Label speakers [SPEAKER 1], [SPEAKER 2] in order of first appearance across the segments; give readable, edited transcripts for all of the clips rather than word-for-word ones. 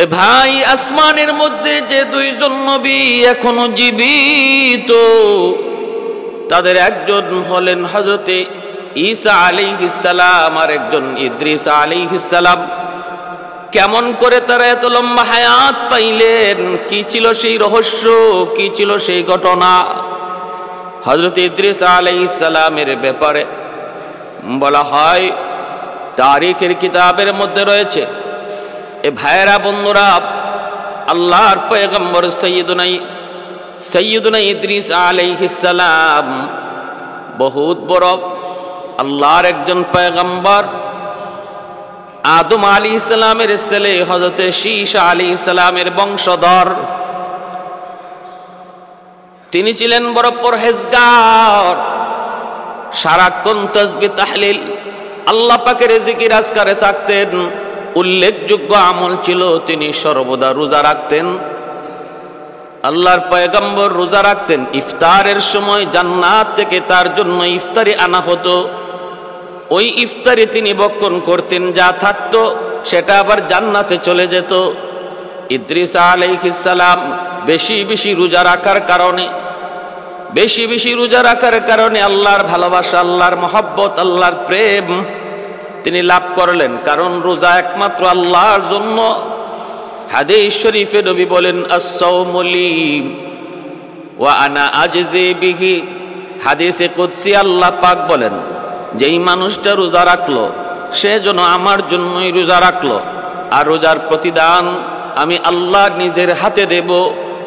[SPEAKER 1] এ ভাই, আসমানের মধ্যে যে দুইজন নবী এখনো জীবিত, তাদের একজন হলেন হযরতে ঈসা আলাইহিস সালাম আর একজন ইদ্রিস আলাইহিস সালাম। কেমন করে তারা এত লম্বা হায়াত পাইলেন? কি ছিল সেই রহস্য? কি ছিল সেই ঘটনা? হযরতে ইদ্রিস আলাইহিস সালামের ব্যাপারে বলা হয়, তারিখের কিতাবের মধ্যে রয়েছে। এ ভাইরা বন্ধুরা, আল্লাহর পয়গম্বর সৈয়দুনা ইদ্রিস আলাইহিস সালাম বহুত বড় আল্লাহর একজন পয়গম্বর। আদম আলাইহিস সালামের ছেলে হযরতে শীশা আলাইহিস সালামের বংশধর। তিনি ছিলেন বড় পরহেজগার, সারাক্ষণ তাসবিহ তাহলিল আল্লাহ পাকের জিকির আজকারে থাকতেন। উল্লেখযোগ্য আমল ছিল তিনি সর্বদা রোজা রাখতেন। আল্লাহর পয়গম্বর রোজা রাখতেন। ইফতারের সময় জান্নাত থেকে তার জন্য ইফতারি আনা হতো। ওই ইফতারি তিনি ভক্ষণ করতেন, যা থাকতো সেটা আবার জান্নাতে চলে যেত। ইদ্রিস আলাইহিস সালাম বেশি বেশি রোজা রাখার কারণে আল্লাহর ভালোবাসা, আল্লাহর মহব্বত, আল্লাহর প্রেম তিনি লাভ করলেন। কারণ রোজা একমাত্র আল্লাহর জন্য। হাদিস শরীফে নবী বলেন, আস-সাওমু লি ওয়া আনা আজজি বিহি। হাদিসে কুদসি আল্লাহ পাক বলেন, যেই মানুষটা রোজা রাখলো সে যেন আমার জন্যই রোজা রাখলো, আর রোজার প্রতিদান আমি আল্লাহ নিজের হাতে দেব।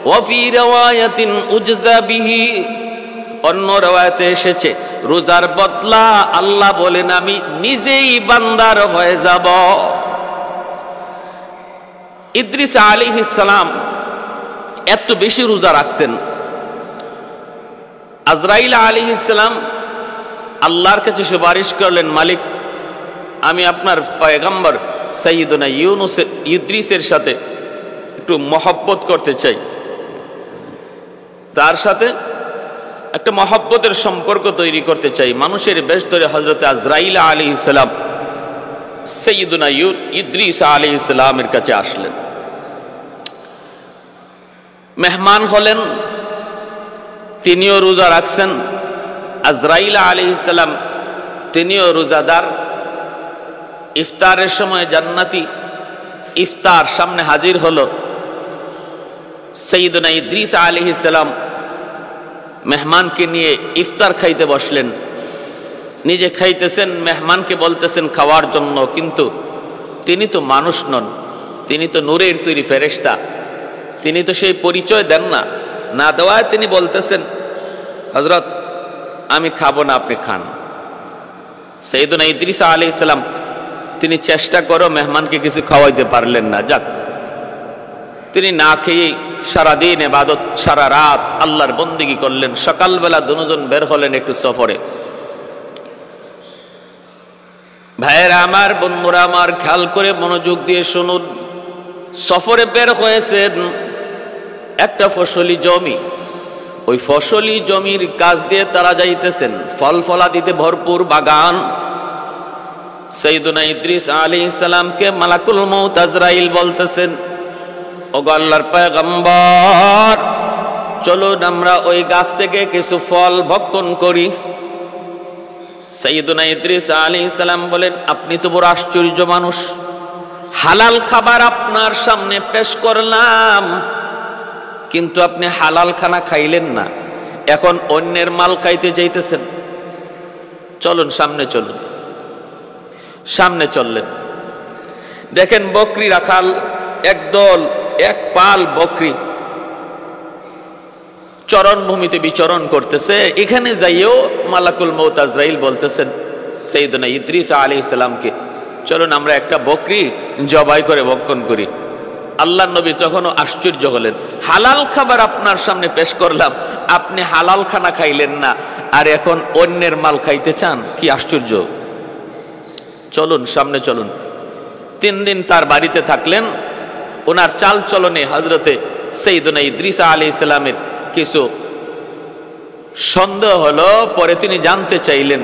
[SPEAKER 1] ওয়া ফি riwayatin উজজা বিহি। অন্য riwayate এসেছে, রোজার বদলা আল্লাহ বলেন আমি নিজেই বান্দার হয়ে যাব। ইদ্রিস আলাইহিস সালাম এত বেশি রোজা রাখতেন। আজরাইল আলাইহিস সালাম আল্লাহর কাছে সুপারিশ করলেন, মালিক, আমি আপনার পয়গম্বর সৈয়দনা ইদ্রিসের সাথে একটু মহব্বত করতে চাই, তার সাথে একটা মহব্বতের সম্পর্ক তৈরি করতে চাই। মানুষের বেশ ধরে হযরত আজরাইল আলাইহিস সালাম সৈয়দনা ইদ্রিস আলাইহিস সালামের কাছে আসলেন। মেহমান হলেন, তিনিও রোজা রাখছেন। আজরাইল আলাইহিস সালাম তিনিও রোজাদার। ইফতারের সময় জান্নাতি ইফতার সামনে হাজির হলো। সৈয়দনা ইদ্রিস আলাইহিস সালাম মেহমানকে নিয়ে ইফতার খাইতে বসলেন। নিজে খাইতেছেন, মেহমানকে বলতেছেন খাওয়ার জন্য, কিন্তু তিনি তো মানুষ নন, তিনি তো নূরের তৈরি ফেরেশতা, তিনি তো সেই পরিচয় দেন না। না দেওয়ায় তিনি বলতেছেন, হযরত আমি খাবো না, আপনি খান। সৈয়দনা ইদ্রিস আলাইহিস সালাম তিনি চেষ্টা করে মেহমানকে কিছু খাওয়াইতে পারলেন না। যাক, তিনি না খেয়ে সারাদিন ইবাদত, সারা রাত আল্লাহর বন্দেগী করলেন। সকালবেলা দুজন বের হলেন একটু সফরে। ভাইয়েরা আমার, বন্ধুরা আমার, খেয়াল করে মনোযোগ দিয়ে শুনুন। সফরে বের হয়েছেন একটা ফসলি জমি। ওই ফসলি জমির কাজ দিয়ে তারা যাইতেছেন, ফল ফলাদিতে ভরপুর বাগান। সৈয়দনা ইদ্রিস আলাইহিস সালামকে মালাকুল মউত আজরাইল বলতেছেন, ওগো আল্লাহর পয়গম্বর, চলুন আমরা ওই গাছ থেকে কিছু ফল ভক্ষণ করি। সৈয়দনা ইদ্রিস আলাইহিস সালাম বলেন, আপনি তো বড় আশ্চর্য মানুষ, হালাল খাবার আপনার সামনে পেশ করলাম, কিন্তু আপনি হালাল খানা খাইলেন না, এখন অন্যের মাল খাইতে চাইতেছেন। চলুন সামনে চলুন। সামনে চললেন, দেখেন বকরি রাখাল একদল, এক পাল বকরি চরণভূমিতে বিচরণ করতেছে। এখানে যাইও মালাকুল মউত আজরাইল বলতেছেন সৈয়দনা ইদ্রিস আলাইহিস সালামকে, চলুন আমরা একটা বকরি জবাই করে ভক্ষণ করি। আল্লাহর নবী তখনও আশ্চর্য হলেন, হালাল খাবার আপনার সামনে পেশ করলাম, আপনি হালাল খানা খাইলেন না, আর এখন অন্যের মাল খাইতে চান, কি আশ্চর্য। চলুন সামনে চলুন। 3 দিন তার বাড়িতে থাকলেন। ওনার চাল চলনে হযরতে সৈয়দনা ইদ্রিস আলাইহিস সালামের কিছু সন্দেহ হলো। পরে তিনি জানতে চাইলেন,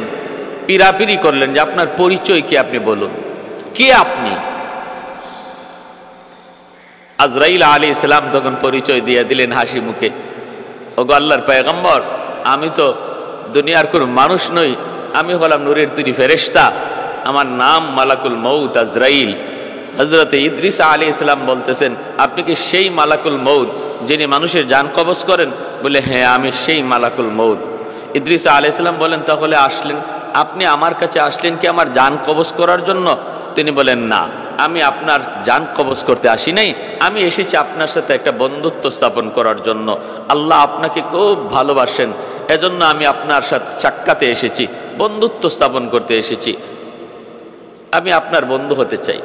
[SPEAKER 1] পিরাপিরি করলেন যে আপনার পরিচয় কি, আপনি বলুন, কে আপনি? আজরাইল আলাইহিস সালাম তখন পরিচয় দিয়ে দিলেন হাসি মুখে, ওগো আল্লাহর পয়গম্বর, আমি তো দুনিয়ার কোনো মানুষ নই, আমি হলাম নূরের তৈরি ফেরেশতা, আমার নাম মালাকুল মউত আজরাইল। হযরত ইদ্রিস আলাইহিস সালাম বলতেছেন, আপনি কি সেই মালাকুল মউত যিনি মানুষের জান কবজ করেন? বলে, হ্যাঁ, আমি সেই মালাকুল মউত। ইদ্রিস আলাইহিস সালাম বলেন, তাহলে আসলেন আপনি আমার কাছে আসলেন কি আমার জান কবজ করার জন্য? তিনি বলেন, না, আমি আপনার জান কবজ করতে আসি নাই, আমি এসেছি আপনার সাথে একটা বন্ধুত্ব স্থাপন করার জন্য। আল্লাহ আপনাকে খুব ভালোবাসেন, এজন্য আমি আপনার সাথে সাক্ষাতে এসেছি, বন্ধুত্ব স্থাপন করতে এসেছি, আমি আপনার বন্ধু হতে চাই।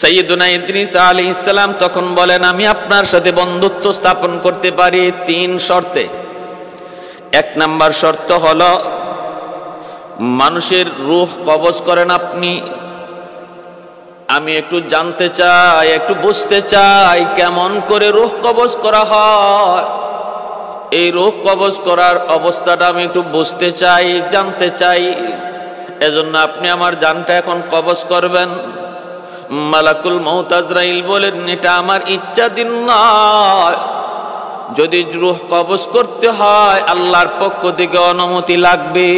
[SPEAKER 1] সাইয়্যিদুনা ইদ্রিস আলাইহিস সালাম তখন বলেন, আমি আপনার সাথে বন্ধুত্ব স্থাপন করতে পারি 3 শর্তে। 1 নাম্বার শর্ত হলো মানুষের রূহ কবজ করেন আপনি, আমি একটু জানতে চাই, একটু বুঝতে চাই কেমন করে রূহ কবজ করা হয়। এই রূহ কবজ করার অবস্থাটা আমি একটু বুঝতে চাই, জানতে চাই, এজন্য আপনি আমার জানটা এখন কবজ করবেন। মালাকুল মউত আজরাইল বলেন, এটা আমার ইচ্ছাধীন নয়, যদি রূহ কবজ করতে হয় আল্লাহর পক্ষ থেকে অনুমতি লাগবে।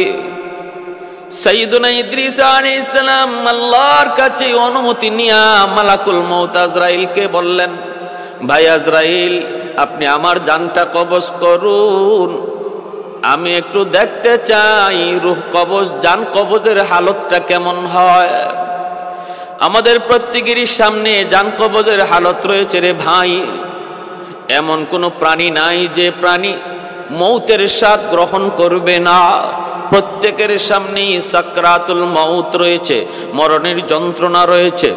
[SPEAKER 1] সাইয়্যিদুনা ইদ্রিস আলাইহিস সালাম আল্লাহর কাছে অনুমতি নিয়া মালাকুল মউত আজরাইলকে বললেন, ভাই আজরাইল, আপনি আমার জানটা কবজ করুন, আমি একটু দেখতে চাই রূহ কবজ, জান কবজের হালতটা কেমন হয়। আমাদের প্রত্যেকেরই সামনে জান কবজের হালত রয়েছে রে ভাই। এমন কোনো প্রাণী নাই যে প্রাণী মৌতের স্বাদ গ্রহণ করবে না। প্রত্যেকের সামনেই সাকরাতুল মউত রয়েছে, মরণের যন্ত্রণা রয়েছে।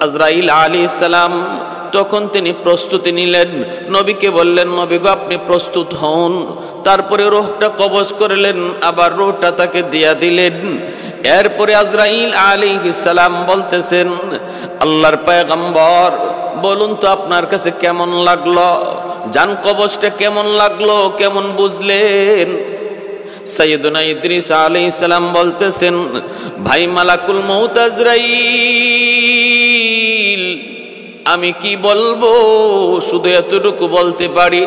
[SPEAKER 1] আজরাইল আলাইহিস সালাম তখন তিনি প্রস্তুতি নিলেন, নবীকে বললেন, নবী গো, আপনি প্রস্তুত হন। তারপরে রূহটা কবজ করলেন, আবার রূহটা তাকে দিয়া দিলেন। এরপরে আজরাইল আলাইহিস সালাম বলতেছেন, আল্লাহর পয়গম্বর, বলুন তো আপনার কাছে কেমন লাগলো, জান কবজটা কেমন লাগলো, কেমন বুঝলেন? সাইয়্যিদুনা ইদ্রিস আলাইহিস সালাম বলতেছেন, ভাই মালাকুল মউত আজরাইল, আমি কি বলবো, শুধু এতটুকু বলতে পারি,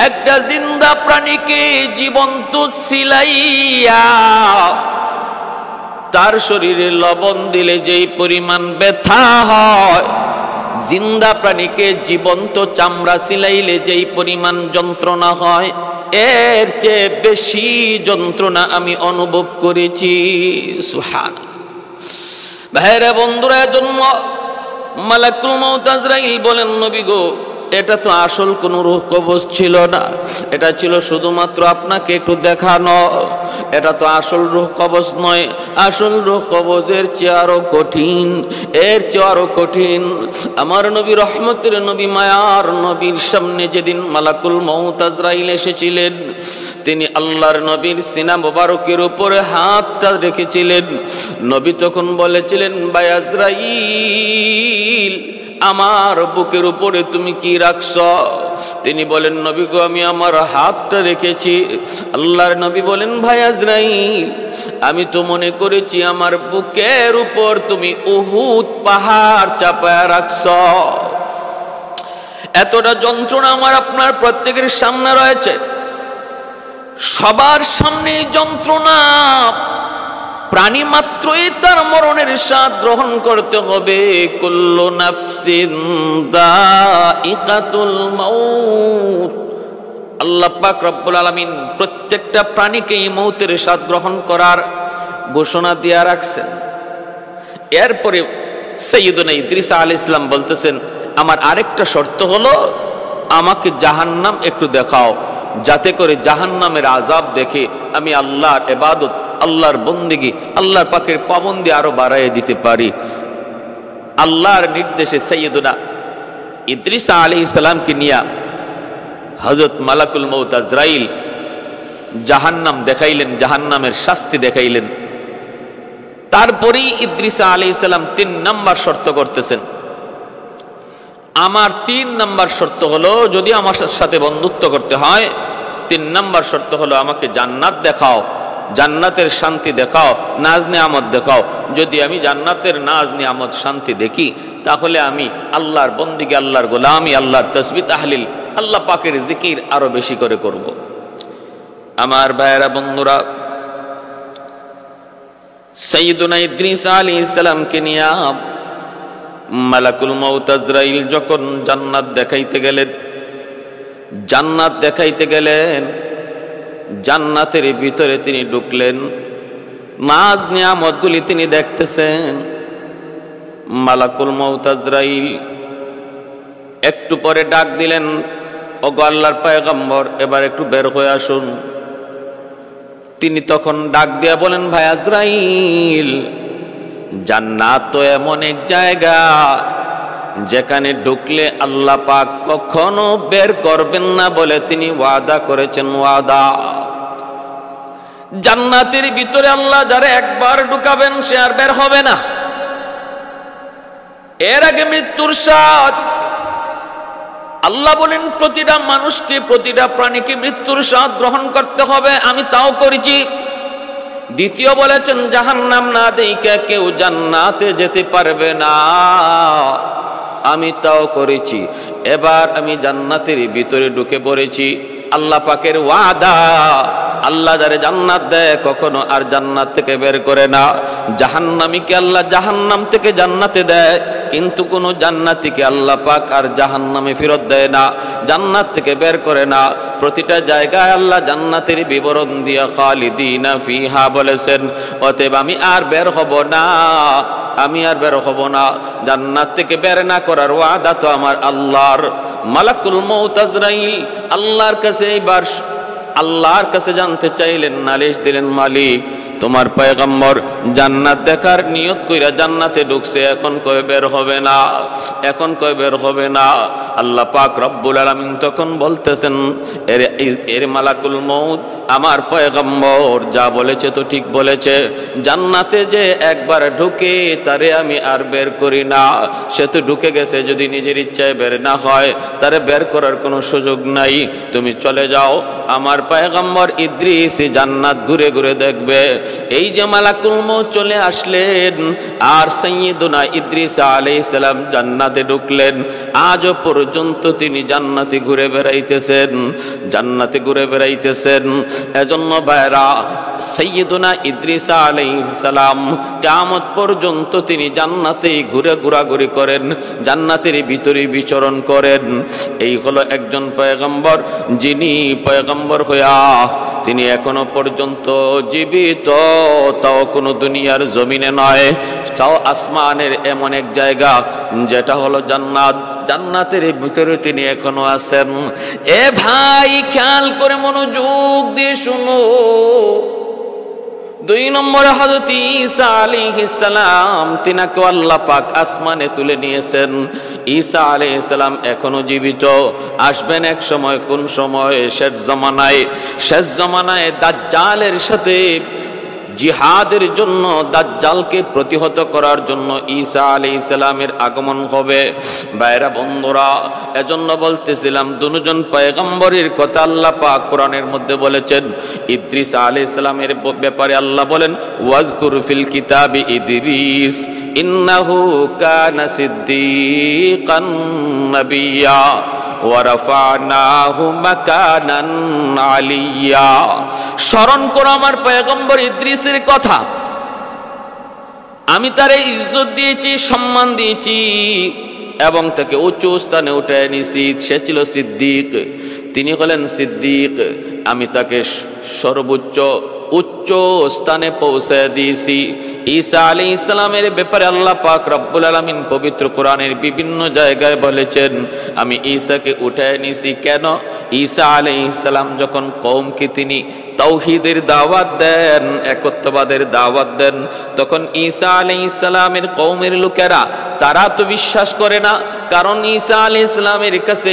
[SPEAKER 1] একটা জিন্দা প্রাণীকে জীবন্ত ছিলাইয়া তার শরীরে লবণ দিলে যেই পরিমাণ ব্যথা হয়, জিন্দা প্রাণীকে জীবন্ত চামড়া ছিলাইলে যেই পরিমাণ যন্ত্রণা হয়, এর চেয়ে বেশি যন্ত্রণা আমি অনুভব করেছি। সুবহানাল্লাহ। ভাইরা বন্ধুরা, জন্য মালাকুল মউত আজরাইল বলেন, নবী গো, এটা তো আসল কোন রূহ কবজ ছিল না, এটা ছিল শুধুমাত্র আপনাকে একটু দেখানো, এটা তো আসল রূহ কবজ নয়। আসল রূহ কবজের চেয়ে আরো কঠিন, এর চেয়ে আরো কঠিন। আমার নবী, রহমতের নবী, মায়ার নবীর সামনে যেদিন মালাকুল মউত আজরাইল এসেছিলেন, তিনি আল্লাহর নবীর সিনা মোবারকের উপরে হাতটা রেখেছিলেন। নবী তখন বলেছিলেন, ভাই আজরাইল, আমার বুকের উপরে তুমি কি রাখছ? তিনি বলেন, নবী গো, আমি আমার হাতটা রেখেছি। আল্লাহর নবী বলেন, ভাই আজরাইল, আমি তো মনে করেছি আমার বুকের উপর তুমি উহুদ পাহাড় চাপায়া রাখছ। এতটা যন্ত্রণা আমার আপনার প্রত্যেকের সামনে রয়েছে, সবার সামনে যন্ত্রণা। প্রাণী মাত্রই তার মরণের স্বাদ গ্রহণ করতে হবে। কুল্লু নাফসিন যায়িকাতুল মাউত। আল্লাহ পাক রব্বুল আলামিন প্রত্যেকটা প্রাণীকে এই মৌতের স্বাদ গ্রহণ করার ঘোষণা দিয়ে রাখছেন। এরপরে সাইয়্যিদুনা ইদ্রিস আলাইহিস সালাম বলতেছেন, আমার আরেকটা শর্ত হলো, আমাকে জাহান্নাম একটু দেখাও, যাতে করে জাহান্নামের আযাব দেখে আমি আল্লাহর ইবাদত, আল্লাহর বন্দেগী, আল্লাহর পাকের পাবন্দি আরো বাড়াইয়ে দিতে পারি। আল্লাহর নির্দেশে সাইয়্যিদুনা ইদ্রিস আলাইহিস সালামকে নিয়ে হযরত মালাকুল মউত আজরাইল জাহান্নাম দেখাইলেন, জাহান্নামের শাস্তি দেখাইলেন। তারপরেই ইদ্রিস আলাইহিস সালাম 3 নাম্বার শর্ত করতেছেন। আমার 3 নাম্বার শর্ত হলো, যদি আমার সাথে বন্ধুত্ব করতে হয়, 3 নাম্বার শর্ত হলো, আমাকে জান্নাত দেখাও, জান্নাতের শান্তি দেখাও, নাজ নিয়ামত দেখাও। যদি আমি জান্নাতের নাজ নিয়ামত শান্তি দেখি তাহলে আমি আল্লাহর বন্দিগি, আল্লাহর গোলামি, আল্লাহর তাসবিহ তাহলিল, আল্লাহ পাকের জিকির আরো বেশি করে করব। আমার ভাইয়েরা, বন্ধুরা, সাইয়্যিদুনা ইদ্রিস আলাইহিস সালামকে নিয়ে মালাকুল মউত আজরাইল যখন জান্নাত দেখাইতে গেলেন, জান্নাতের ভিতরে তিনি ঢুকলেন, নাজ নিয়ামতগুলি তিনি দেখতেছেন। মালাকুল মউত আজরাইল একটু পরে ডাক দিলেন, ওগো আল্লাহর পয়গম্বর, এবার একটু বের হয়ে আসুন। তিনি তখন ডাক দিয়া বলেন, ভাই আজরাইল, জান্নাত তো এমন এক জায়গা যেখানে ঢুকলে আল্লাহ পাক কখনো বের করবেন না বলে তিনি ওয়াদা করেছেন। ওয়াদা, জান্নাতের ভিতরে আল্লাহ যারা একবার ঢুকাবেন সে আর বের হবে না। এর আগে মৃত্যুর স্বাদ। আল্লাহ বলেন প্রতিটা মানুষকে, প্রতিটা প্রাণীকে মৃত্যুর স্বাদ গ্রহণ করতে হবে, আমি তাও করেছি। দ্বিতীয় বলেছেন জাহান্নাম না দেখে কেউ জান্নাতে যেতে পারবে না, আমি তাও করেছি। এবার আমি জান্নাতের ভিতরে ঢুকে পড়েছি। আল্লাহ পাকের ওয়াদা, আল্লাহ যারে জান্নাত দেয় কখনো আর জান্নাত থেকে বের করে না। জাহান্নামীকে আল্লাহ জাহান্নাম থেকে জান্নাতে দেয়, কিন্তু কোনো জান্নাতীকে আল্লাহ পাক আর জাহান্নামে ফেরত দেয় না, জান্নাত থেকে বের করে না। প্রতিটা জায়গায় আল্লাহ জান্নাতের বিবরণ দিয়া খালিদিনা ফিহা বলেছেন। অতএব আমি আর বের হব না, আমি আর বের হব না। জান্নাত থেকে বের না করার ওয়াদা তো আমার আল্লাহর। মালাকুল মউত আজরাইল আল্লাহর কাছে এইবার আল্লাহর কাছে জানতে চাইলেন, নালিশ দিলেন, মালিক তোমার পয়গম্বর জান্নাত দেখার নিয়ত কইরা জান্নাতে ঢুকছে, এখন কই বের হবে না, এখন কই বের হবে না। আল্লাহ পাক রব্বুল আলামিন তখন বলতেছেন, এর মালাকুল মউত, আমার পয়গম্বর যা বলেছে তো ঠিক বলেছে। জান্নাতে যে একবার ঢুকে তারে আমি আর বের করি না, সে তো ঢুকে গেছে, যদি নিজের ইচ্ছায় বের না হয় তারে বের করার কোনো সুযোগ নাই। তুমি চলে যাও, আমার পয়গম্বর ইদ্রিস জান্নাত ঘুরে ঘুরে দেখবে। এই যে মালাকুল মউত চলে আসলেন আর সাইয়্যিদুনা ইদ্রিস আলাইহিস সালাম জান্নাতে ঢুকলেন। আজও পর্যন্ত তিনি জান্নাতে ঘুরে বেড়াইতেছেন, জান্নাতে ঘুরে বেড়াইতেছেন। এজন্য ভাইরা, সাইয়্যিদুনা ইদ্রিস আলাইহিস সালাম কিয়ামত পর্যন্ত তিনি জান্নাতেই ঘুরে ঘোরাঘুরি করেন, জান্নাতের ভিতরে বিচরণ করেন। এই হলো একজন পয়গম্বর, যিনি পয়গম্বর হইয়া তিনি এখনো পর্যন্ত জীবিত, তাও কোনো দুনিয়ার জমিনে নয়, তাও আসমানের এমন এক জায়গা যেটা হলো জান্নাত। জান্নাতের ভিতরে তিনি এখনো আছেন। এ ভাই, খেয়াল করে মনোযোগ দিয়ে শুনো। 2 নম্বরে হযরত ঈসা আলাইহিস সালাম, তিনাকে আল্লাহ পাক আসমানে তুলে নিয়েছেন। ঈসা আলাইহিস সালাম এখনো জীবিত, আসবেন এক সময়। কোন সময়? শেষ জমানায় দাজ্জালের সাথে জিহাদের জন্য, দাজ্জালকে প্রতিহত করার জন্য ঈসা আলাইহিস সালামের আগমন হবে। ভাইরা, বন্ধুরা, এজন্য বলতেছিলাম দুজন পয়গম্বরের কথা আল্লাহ পাক কোরআনের মধ্যে বলেছেন। ইদ্রিস আলাইহিস সালামের ব্যাপারে আল্লাহ বলেন, ওয়াজকুর ফিল কিতাবি ইদ্রিস ইন্নাহু কানা সিদ্দীকান নাবিয়্যা ওয়া রাফা'নাহু মাকানান আলিয়্যা। স্মরণ করো আমার পয়গম্বর ইদ্রিসের কথা। আমি তারে ইজ্জত দিয়েছি, সম্মান দিয়েছি এবং তাকে উঁচু স্থানে উঠে নিয়েছি। সে ছিল সিদ্দিক, তিনি হলেন সিদ্দিক। আমি তাকে সর্বোচ্চ উচ্চ স্থানে পৌঁছে দিয়েছি। ঈসা আলাইহিস সালামের ব্যাপারে আল্লাহ পাক রব্বুল আলামিন পবিত্র কোরআনের বিভিন্ন জায়গায় বলেছেন, আমি ঈসাকে উঠায় নিয়েছি। কেন? ঈসা আলাইহিস সালাম যখন কওমকে তিনি তাওহীদের দাওয়াত দেন, একত্ববাদের দাওয়াত দেন, তখন ঈসা আলাইহিস সালামের কওমের লোকেরা তারা তো বিশ্বাস করে না, কারণ ঈসা আলাইহিস সালামের কাছে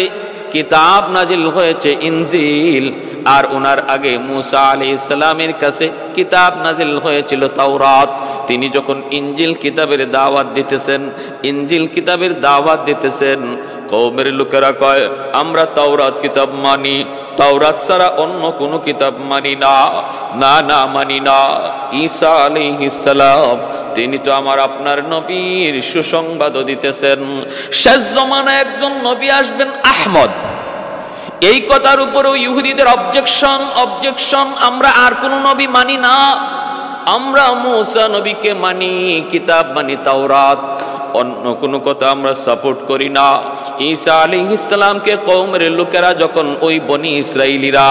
[SPEAKER 1] কিতাব নাজিল হয়েছে ইনজিল, আর ওনার আগে মুসা আলাইহিস সালামের কাছে কিতাব নাজিল হয়েছিল তাওরাত। তিনি যখন ইনজিল কিতাবের দাওয়াত দিতেছেন, কওমের লোকেরা কয় আমরা তাওরাত কিতাব মানি, তাওরাত ছাড়া অন্য কোনো কিতাব মানি না, না না মানি না। ঈসা আলাইহিস সালাম তিনি তো আমার আপনার নবীর সুসংবাদও দিতেছেন। শেষ জমানায় একজন নবী আসবেন আহমদ। এই কথার উপরেও ইহুদিদের অবজেকশন, আমরা আর কোনো নবী মানি না, আমরা মুসা নবীকে মানি, কিতাব মানি তাওরাত, অন্য কোনো কথা আমরা সাপোর্ট করি না। ঈসা আলাইহিস সালামকে কওমের লোকেরা যখন ওই বনি ইসরাইলিরা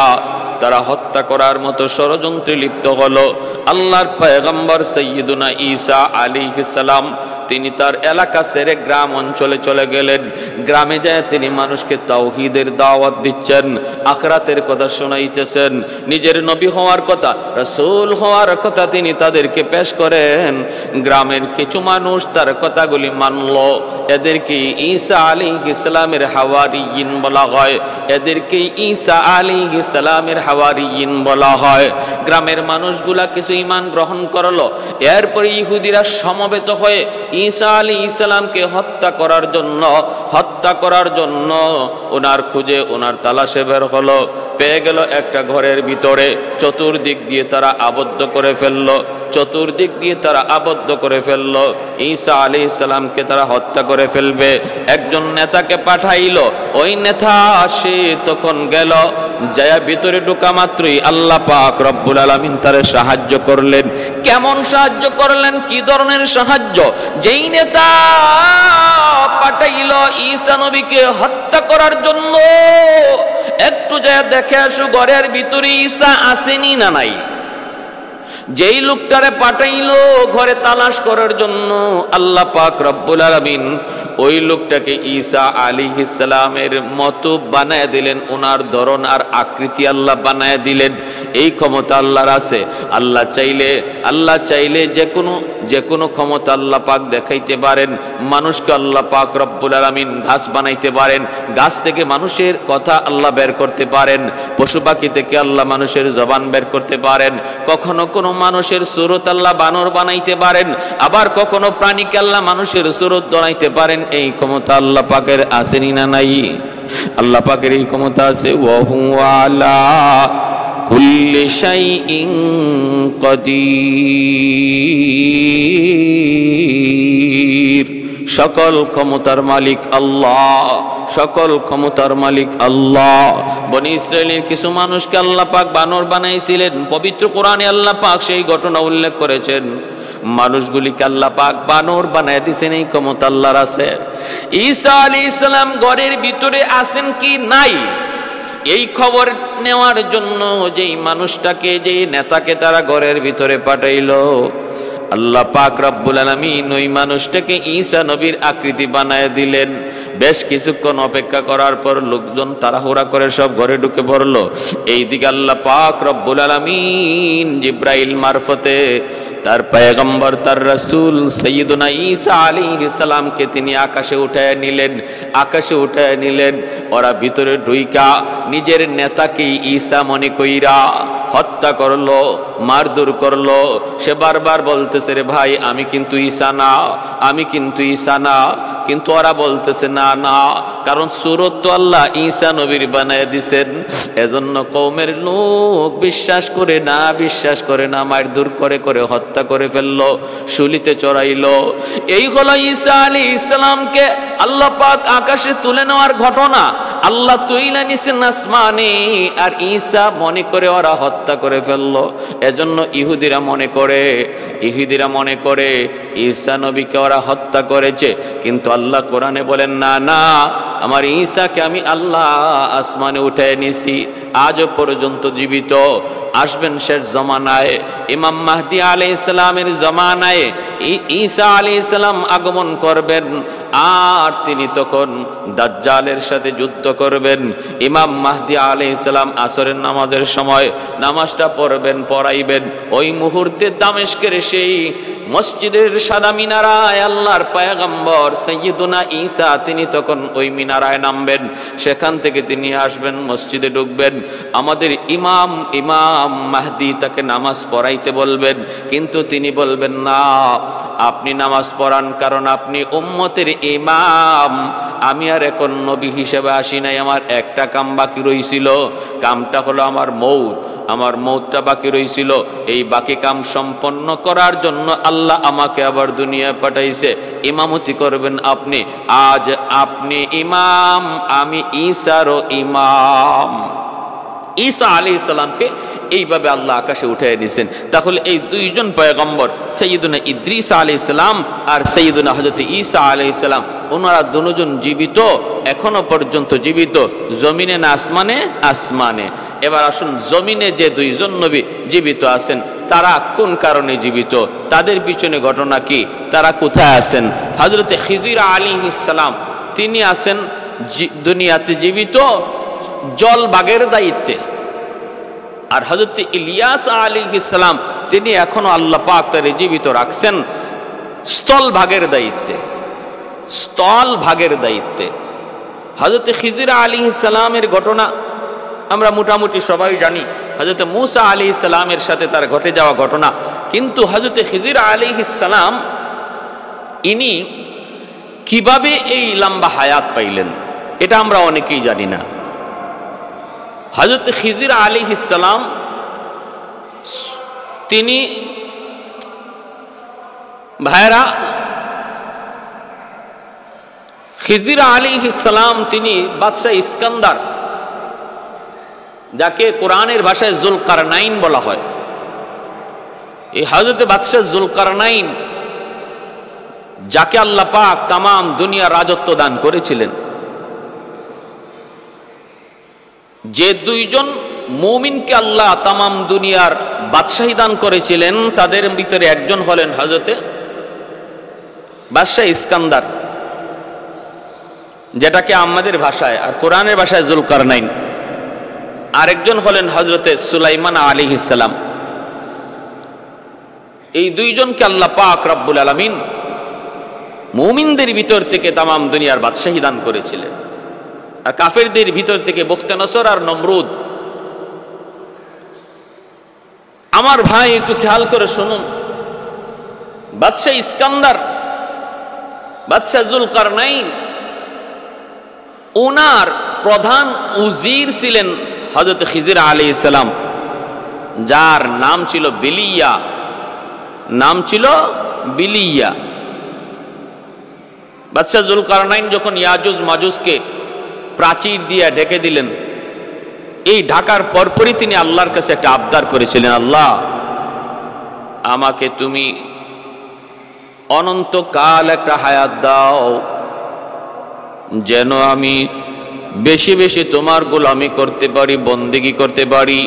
[SPEAKER 1] তারা হত্যা করার মতো ষড়যন্ত্রে লিপ্ত হলো, আল্লাহর পয়গম্বর সাইয়্যিদুনা ঈসা আলাইহিস সালাম তিনি তার এলাকা ছেড়ে গ্রাম অঞ্চলে চলে গেলেন। গ্রামে যায় তিনি মানুষকে তাওহীদের দাওয়াত দিচ্ছেন, আখিরাতের কথা শোনাইতেছেন, নিজের নবী হওয়ার কথা, রাসূল হওয়ার কথা তিনি তাদেরকে পেশ করেন। গ্রামের কিছু মানুষ তার কথাগুলি মানল। এদেরকে ঈসা আলাইহিস সালামের হাওয়ারিয়িন বলা হয়, এদেরকে ঈসা আলাইহিস সালামের হাওয়ারিয়িন বলা হয়। গ্রামের মানুষগুলা কিছু ঈমান গ্রহণ করলো। এরপরে ইহুদিরা সমবেত হয়ে ঈসা আলাইহিস সালামকে হত্যা করার জন্য ওনার খুঁজে ওনার তালাশে বের হলো। পেয়ে গেল একটা ঘরের ভিতরে, চতুর্দিক দিয়ে তারা আবদ্ধ করে ফেললো। ঈসা আলাইহিস সালামকে তারা হত্যা করে ফেলবে। একজন নেতাকে পাঠাইলো। ওই নেতা সে তখন গেল, যায় ভিতরে ঢোকা মাত্রই আল্লাহ পাক রব্বুল আলামিন তারে সাহায্য করলেন। কেমন সাহায্য করলেন, কি ধরনের সাহায্য? যেই নেতা পাঠাইলো ঈসা নবীকে হত্যা করার জন্য, একটু যায় দেখে আসো ঘরের ভিতরে ঈসা আসেনি না নাই। যেই লোকটারে পাঠাইলো ঘরে তালাশ করার জন্য, আল্লাহ পাক রব্বুল আলামিন ওই লোকটাকে ঈসা আলাইহিস সালামের মতো বানায় দিলেন। ওনার ধরন আর আকৃতি আল্লাহ বানায় দিলেন। এই ক্ষমতা আল্লাহর আছে। আল্লাহ চাইলে যে কোনো ক্ষমতা আল্লাহ পাক দেখাইতে পারেন। মানুষকে আল্লাহ পাক রব্বুল আলামিন গাছ বানাইতে পারেন, গাছ থেকে মানুষের কথা আল্লাহ বের করতে পারেন, পশু পাখি থেকে আল্লাহ মানুষের জবান বের করতে পারেন, কখনো কোনো মানুষের সুরত আল্লাহ বানর বানাইতে পারেন, আবার কখনো প্রাণীকে আল্লাহ মানুষের সুরত বানাইতে পারেন। এই ক্ষমতা আল্লাহ পাকের আসেনি না নাই? আল্লাহ পাকের এই ক্ষমতা আছে। ওয়া হুয়া আলা কুল্লি শাইইন কাদির। সকল ক্ষমতার মালিক আল্লাহ, সকল ক্ষমতার মালিক আল্লাহ। বনি ইসরাইলের কিছু মানুষকে আল্লাহ পাক বানর বানাইছিলেন। পবিত্র কোরআনে আল্লাহ পাক সেই ঘটনা উল্লেখ করেছেন। মানুষগুলিকে আল্লাহ পাক বানর বানায় দিয়েছেন। এই ক্ষমতা আল্লাহর আছে। ঈসা আলাইহিস সালাম ঘরের ভিতরে আছেন কি নাই, এই খবর নেওয়ার জন্য যেই মানুষটাকে, যেই নেতাকে তারা ঘরের ভিতরে পাঠাইলো, আল্লাহ পাক রব্বুল আলামিন ওই মানুষটাকে ঈসা নবীর আকৃতি বানায় দিলেন। বেশ কিছুক্ষণ অপেক্ষা করার পর লোকজন তাড়াহুড়া করে সব ঘরে ঢুকে পড়লো। এইদিকে আল্লাহ পাক রব্বুল আলামিন জিব্রাইল মারফতে তার পয়গম্বর, তার রাসূল সাইয়্যিদুনা ঈসা আলাইহিস সালামকে তিনি আকাশে উঠায় নিলেন। ওরা ভিতরে ঢুইকা নিজের নেতাকে ঈসা মনে কইরা হত্যা করলো, মারধর করলো। সে বারবার বলতেছে, রে ভাই আমি কিন্তু ঈসা না, কিন্তু ওরা বলতেছে না, কারণ সুরত তো আল্লাহ ঈসা নবীর বানায় দিছেন। এজন্য কওমের লোক বিশ্বাস করে না, মারধর করে হত্যা করে ফেললো, শুলিতে চড়াইলো। এই হলো ঈসা আলাইহিস সালামকে আল্লাহ পাক আকাশে তুলে নেওয়ার ঘটনা। আল্লাহ তুইলা নিছেন আসমানে, আর ঈসা মনে করে ওরা হত্যা করে ফেললো। এজন্য ইহুদিরা মনে করে ঈসা নবীকে ওরা হত্যা করেছে। কিন্তু আল্লাহ কোরআনে বলেন, না, আমার ঈসাকে আমি আল্লাহ আসমানে উঠায় নিছি। আজও পর্যন্ত জীবিত। আসবেন শেষ জমানায়, ইমাম মাহদী আলাইহিস সালামের জমানায় ঈসা আলাইহিস সালাম আগমন করবেন। আর তিনি তখন দাজ্জালের সাথে যুদ্ধ করবেন। ইমাম মাহদী আলাইহিস সালাম আসরের নামাজের সময় নামাজটা পড়াইবেন। ওই মুহূর্তে দামেস্কের সেই মসজিদের সাদা মিনারায় আল্লাহর পয়গম্বর সাইয়্যিদুনা ঈসা তিনি তখন ওই মিনারায় নামবেন। সেখান থেকে তিনি আসবেন, মসজিদে ঢুকবেন। আমাদের ইমাম মাহদী তাকে নামাজ পড়াইতে বলবেন, কিন্তু তিনি বলবেন, না, আপনি নামাজ পড়ান, কারণ আপনি উম্মতের ইমাম, আমি আর এখন নবী হিসেবে আসি নাই, আমার একটা কাম বাকি রইছিল, কামটা হলো আমার মৌতটা বাকি রইছিল। এই বাকি কাম সম্পন্ন করার জন্য আল্লাহ আমাকে আবার দুনিয়ায় পাঠাইছে। ইমামতি করবেন আপনি, আজ আপনি ইমাম, আমি ঈসারও ইমাম। ঈসা আলাইহিস সালামকে এইভাবে আল্লাহ আকাশে উঠিয়ে নিয়েছেন। তাহলে এই দুইজন পয়গম্বর, সৈয়দুনা ইদ্রিস আলাইহিস সালাম আর সৈয়দুনা হযরত ঈসা আলাইহিস সালাম, ওনারা দুজন জীবিত, এখনো পর্যন্ত জীবিত, জমিনে না আসমানে? আসমানে। এবার আসুন, জমিনে যে দুইজন নবী জীবিত আছেন, তারা কোন কারণে জীবিত, তাদের পিছনে ঘটনা কি, তারা কোথায় আছেন? হযরত খিজির আলাইহিস সালাম তিনি আছেন দুনিয়াতে জীবিত জল বাগের দায়িত্বে, আর হযরত ইলিয়াস আলাইহিস সালাম তিনি এখনো আল্লাহ পাক তারে জীবিত রাখছেন স্থল ভাগের দায়িত্বে। হযরত খিজির আলাইহিস সালামের ঘটনা আমরা মোটামুটি সবাই জানি, হযরত মূসা আলাইহিস সালামের সাথে তার ঘটে যাওয়া ঘটনা। কিন্তু হযরত খিজির আলাইহিস সালাম ইনি কিভাবে এই লম্বা হায়াত পাইলেন, এটা আমরা অনেকেই জানি না। হযরত খিজির আলাইহিস সালাম তিনি ভাইরা, খিজির আলাইহিস সালাম তিনি বাদশাহ ইস্কান্দার, যাকে কোরআনের ভাষায় জুলকারনাইন বলা হয়, এই হযরত বাদশাহ জুলকারনাইন, যাকে আল্লাহ পাক তামাম দুনিয়া রাজত্ব দান করেছিলেন, যে দুইজন মুমিনকে আল্লাহ তামাম দুনিয়ার বাদশাহী দান করেছিলেন, তাদের ভিতরে একজন হলেন হযরত বাদশাহ ইস্কান্দার, যেটাকে আমাদের ভাষায় আর কোরআনের ভাষায় জুলকারনাইন। আরেকজন হলেন হযরত সুলাইমান আলাইহিস সালাম। এই দুইজনকে আল্লাহ পাক রব্বুল আলামিন মুমিনদের ভিতর থেকে তামাম দুনিয়ার বাদশাহী দান করেছিলেন, আর কাফেরদের ভিতর থেকে বুখতানসর আর নমরুদ। আমার ভাই একটু খেয়াল করে শুনুন, বাদশাহ ইস্কান্দার, বাদশাহ জুলকারনাইন, ওনার প্রধান উজির ছিলেন হযরত খিজির আলাইহিস সালাম, যার নাম ছিল বিলিয়া। বাদশাহ জুলকারনাইন যখন ইয়াজুজ মাজুজকে প্রাচীর দিয়ে ঢেকে দিলেন, এই ঢাকার পরপরই তিনি আল্লাহর কাছে একটা আবদার করেছিলেন, আল্লাহ আমাকে তুমি অনন্তকাল একটা হায়াত দাও, যেন আমি বেশি বেশি তোমার গোলামি করতে পারি, বন্দেগী করতে পারি।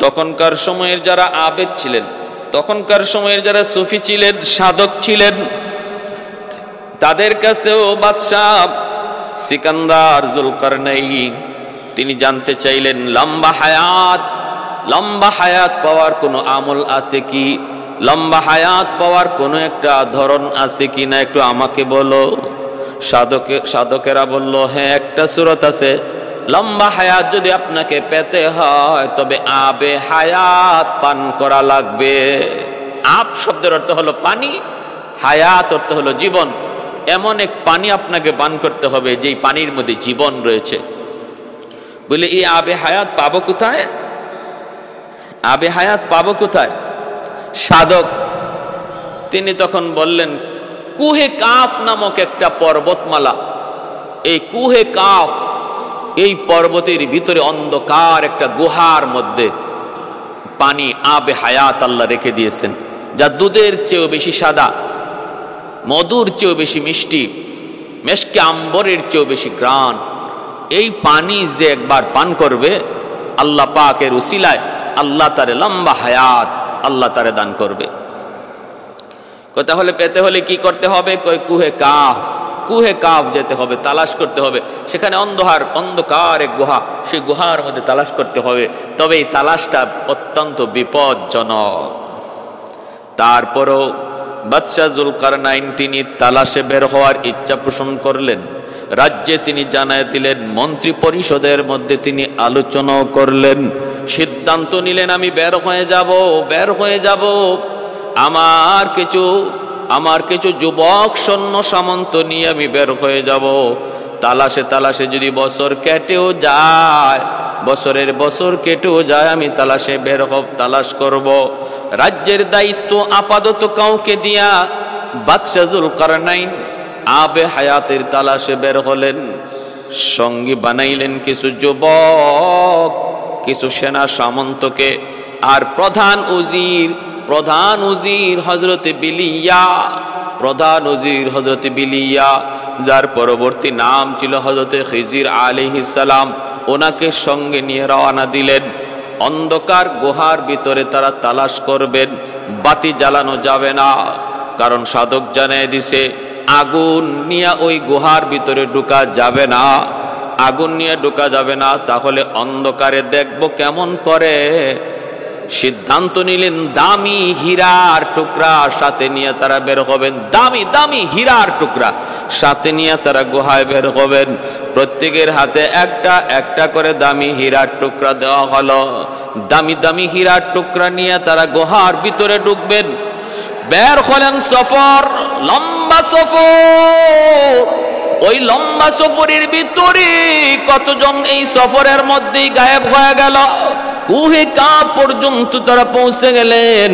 [SPEAKER 1] তখনকার সময়ের যারা আবেদ ছিলেন, তখনকার সময়ের যারা সুফি ছিলেন, সাধক ছিলেন, তাদের কাছেও বাদশাহ সিকান্দার জুলকারনাইন তিনি জানতে চাইলেন, লম্বা হায়াত পাওয়ার কোনো আমল আছে কি, লম্বা হায়াত পাওয়ার কোনো একটা ধরন আছে কি না, একটু আমাকে বলো। সাধকেরা বলল, হ্যাঁ একটা সূরত আছে, লম্বা হায়াত যদি আপনাকে পেতে হয় তবে আবে হায়াত পান করা লাগবে। আব শব্দের অর্থ হলো পানি, হায়াত অর্থ হলো জীবন। এমন এক পানি আপনাকে পান করতে হবে যেই পানির মধ্যে জীবন রয়েছে। বলে এই আবে হায়াত পাবো কোথায়? আবে হায়াত পাবো কোথায়? সাধক তিনি তখন বললেন, কুহে কাফ নামক একটা পর্বতমালা, এই কুহে কাফ, এই পর্বতের ভিতরে অন্ধকার একটা গুহার মধ্যে পানি আবে হায়াত আল্লাহ রেখে দিয়েছেন, যা দুধের চেয়েও বেশি সাদা, মধুর চেয়েও বেশি মিষ্টি, মেশকে আম্বরের চেয়েও বেশি ঘ্রাণ। এই পানি যে একবার পান করবে, আল্লাহ পাকের উসিলায় আল্লাহ তারে লম্বা হায়াত আল্লাহ তারে দান করবে। তাহলে পেতে হলে কি করতে হবে? কুহে কাফ যেতে হবে, তালাশ করতে হবে। সেখানে অন্ধকার এক গুহা, সেই গুহার মধ্যে তালাশ করতে হবে। তবে এই তালাশটা অত্যন্ত বিপজ্জনক। তারপরও বাদশাহ জুলকারনাইন তিনি তালাশে বের হওয়ার ইচ্ছা পোষণ করলেন। রাজ্যে তিনি জানায় দিলেন, মন্ত্রী পরিষদের মধ্যে তিনি আলোচনাও করলেন, সিদ্ধান্ত নিলেন আমি বের হয়ে যাব। আমার কিছু আমার কিছু যুবক সৈন্য সামন্ত নিয়ে আমি বের হয়ে যাব। তালাশে তালাশে যদি বছর কেটেও যায়, বছরের বছর কেটেও যায়, আমি তালাশে বের হব, তালাশ করব। রাজ্যের দায়িত্ব আপাতত কাউকে দিয়া বাদশাহ যুলকারনাইন আবে হায়াতের তালাশে বের হলেন। সঙ্গী বানাইলেন কিছু যুবক, কিছু সেনা সামন্তকে, আর প্রধান উজির হযরতে বিলিয়া, প্রধান উজির হযরতে বিলিয়া, যার পরবর্তী নাম ছিল হযরতে খিজির আলাইহিস সালাম, ওনাকে সঙ্গে নিয়ে রওনা দিলেন। অন্ধকার গুহার ভিতরে তারা তালাশ করবেন, বাতি জ্বালানো যাবে না, কারণ সাধক জানিয়ে দিছে আগুন নিয়ে ওই গুহার ভিতরে ঢোকা যাবে না, আগুন নিয়ে ঢোকা যাবে না, তাহলে অন্ধকারে দেখব কেমন করে। সিদ্ধান্ত নিলেন দামি হীরার টুকরা সাথে নিয়ে তারা বের হবেন, দামি দামি হীরার টুকরা সাথে নিয়ে তারা গুহায় বের হবেন। প্রত্যেকের হাতে একটা একটা করে দামি হীরার টুকরা দেওয়া হলো। দামি দামি হীরার টুকরা নিয়ে তারা গুহার ভিতরে ঢুকবেন। বের হলেন, সফর, লম্বা সফর। ওই লম্বা সফরের ভিতরে কতজন এই সফরের মধ্যেই গায়েব হয়ে গেল। কুহে কাফ পর্যন্ত তারা পৌঁছে গেলেন।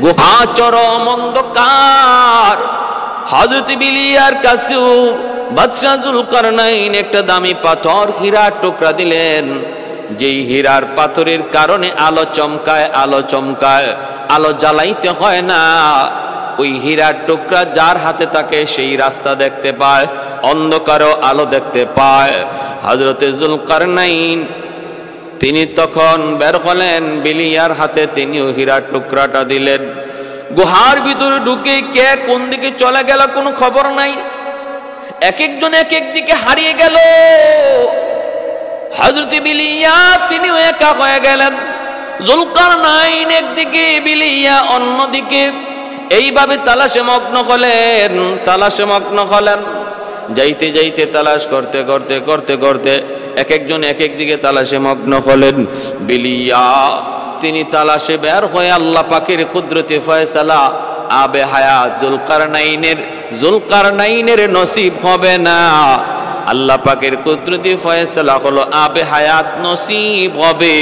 [SPEAKER 1] গুহা চরম অন্ধকার। হযরত বিলিয়ার কাছেও বাদশাহ যুলকারনাইন একটা দামি পাথর হীরার টুকরা দিলেন, যেই হীরার পাথরের কারণে আলো চমকায়, আলো চমকায়, আলো জ্বালাইতে হয় না। ওই হীরার টুকরা যার হাতে থাকে সেই রাস্তা দেখতে পায়, অন্ধকারও আলো দেখতে পায়। হযরতে যুলকারনাইন তিনি তখন বের হলেন, বিলিয়ার হাতে তিনিও হীরার টুকরাটা দিলেন। গুহার ভিতরে ঢুকে কে কোন দিকে চলে গেল কোনো খবর নাই, এক একজন এক এক দিকে হারিয়ে গেল। হযরত বিলিয়া তিনিও একা হয়ে গেলেন, যুলকারনাইন একদিকে, বিলিয়া অন্যদিকে। এইভাবে তালাশে মগ্ন হলেন, তালাশে মগ্ন হলেন। যাইতে যাইতে তালাশ করতে করতে করতে করতে এক একজন এক এক দিকে তালাশে মগ্ন হলেন। বিলিয়া তিনি তালাশে বের হয়ে আল্লাহ পাকের কুদরতে ফয়সালা, আবে হায়াত যুলকারনাইনের নসিব হবে না। আল্লাহ পাকের কুদরতে ফয়সালা হলো আবে হায়াত নসিব হবে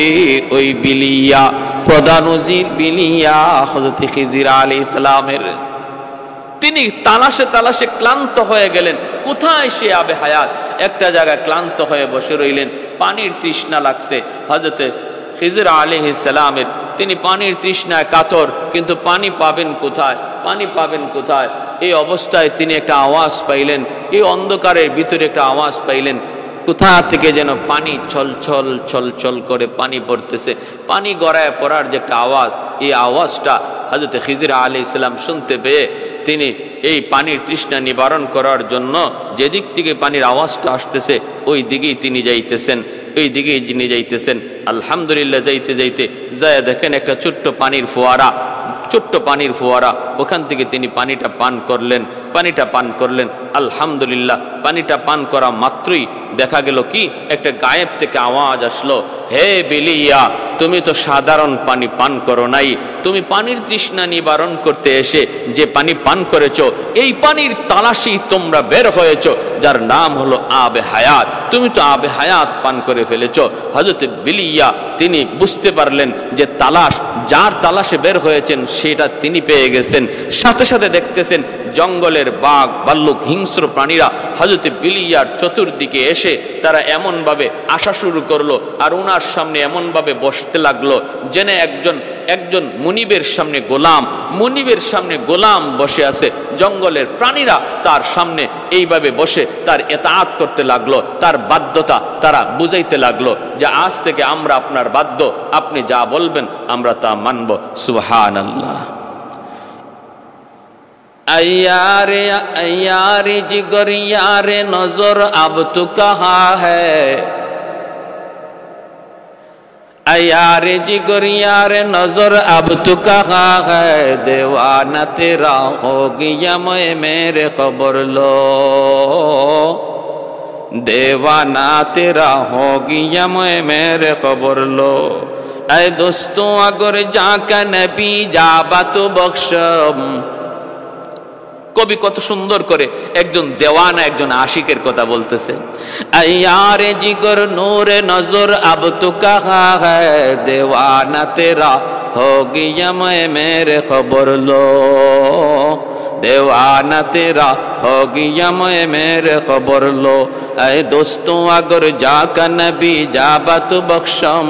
[SPEAKER 1] ওই বিলিয়া, প্রধান উজির বিলিয়া হযরত খিজির আলাইহিস সালামের। তিনি তালাশে তালাশে ক্লান্ত হয়ে গেলেন, কোথায় সে আবে হায়াত। একটা জায়গায় ক্লান্ত হয়ে বসে রইলেন, পানির তৃষ্ণা লাগছে। হযরত খিজির আলাইহিস সালামের তিনি পানির তৃষ্ণায় কাতর, কিন্তু পানি পাবেন কোথায়, পানি পাবেন কোথায়। এই অবস্থায় তিনি একটা আওয়াজ পাইলেন, এই অন্ধকারের ভিতরে একটা আওয়াজ পাইলেন, কোথা থেকে যেন পানি ছলছল ছলছল করে পানি পড়তেছে। পানি গড়ায় পড়ার যে একটা আওয়াজ, এই আওয়াজটা হযরত খিজির আলাইহিস সালাম শুনতে পেয়ে তিনি এই পানির তৃষ্ণা নিবারণ করার জন্য যেদিক থেকে পানির আওয়াজটা আসতেছে ওই দিকেই তিনি যাইতেছেন, ওই দিকেই যিনি যাইতেছেন। আলহামদুলিল্লাহ, যাইতে যাইতে যায় দেখেন একটা ছোট্ট পানির ফোয়ারা, ছোট্ট পানির ফোয়ারা, ওখান থেকে তিনি পানিটা পান করলেন, পানিটা পান করলেন। আলহামদুলিল্লাহ, পানিটা পান করা মাত্রই দেখা গেল কি একটা গায়েব থেকে আওয়াজ আসলো, হে বিলিয়া, তুমি তো সাধারণ পানি পান করো নাই, তুমি পানির তৃষ্ণা নিবারণ করতে এসে যে পানি পান করেছো, এই পানির তালাশি তোমরা বের হয়েছো, যার নাম হলো আবে হায়াত। তুমি তো আবে হায়াত পান করে ফেলেছো। হযরত বিলিয়া তিনি বুঝতে পারলেন যে তালাশ, যার তালাশে বের হয়েছেন সেটা তিনি পেয়ে গেছেন। সাথে সাথে দেখতেছেন জঙ্গলের বাঘ ভাল্লুক হিংস্র প্রাণীরা হযরত বিলিয়ার চতুর্দিকে এসে তারা এমনভাবে আসা শুরু করলো, আর ওনার সামনে এমনভাবে বসতে লাগলো যেন একজন মুনিবের সামনে গোলাম, মুনিবের সামনে গোলাম বসে আছে। জঙ্গলের প্রাণীরা তার সামনে এইভাবে বসে তার ইতাআত করতে লাগলো, তার বাধ্যতা তারা বুঝাইতে লাগলো যে আজ থেকে আমরা আপনার বাধ্য, আপনি যা বলবেন আমরা তা মানব। সুবহানাল্লাহ। अय्यारे अय्यारे जिगर यारे नजर अब तू कहाँ है, अय्यारे जिगर यारे नजर अब तू कहाँ है, दीवाना तेरा हो गया मैं मेरे खबर लो, दीवाना तेरा हो गया मैं मेरे खबर लो। ऐ दोस्तों अगर जाका नबी जाबा तो बख्शम, কবি কত সুন্দর করে একজন দেওয়ানা একজন আশিকের কথা বলতেছে। আয়ারে জিগর নূরে নজর আব তু কাহা হ্যায় দেওয়ানা তেরা হো গিয়া मैं मेरे खबर लो देवाना तेरा हो गया मैं मेरे खबर लो ऐ दोस्तों अगर जाका नबी जाबा तो बख्शम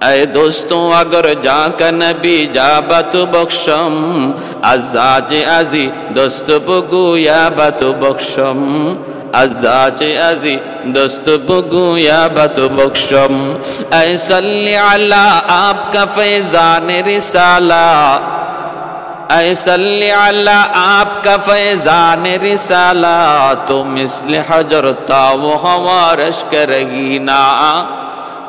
[SPEAKER 1] ऐ दोस्तों अगर जाका नबी जाबा तो बख्शम अजाज अजी दोस्त बगुया बातो बख्शम अजाज अजी दोस्त बगुया बातो बख्शम ऐ सल्ली अला आपका फैजान रिसाला ऐ सल्ली अला आपका फैजान रिसाला तो मिस्ल हजर था वो हवारश करेगी ना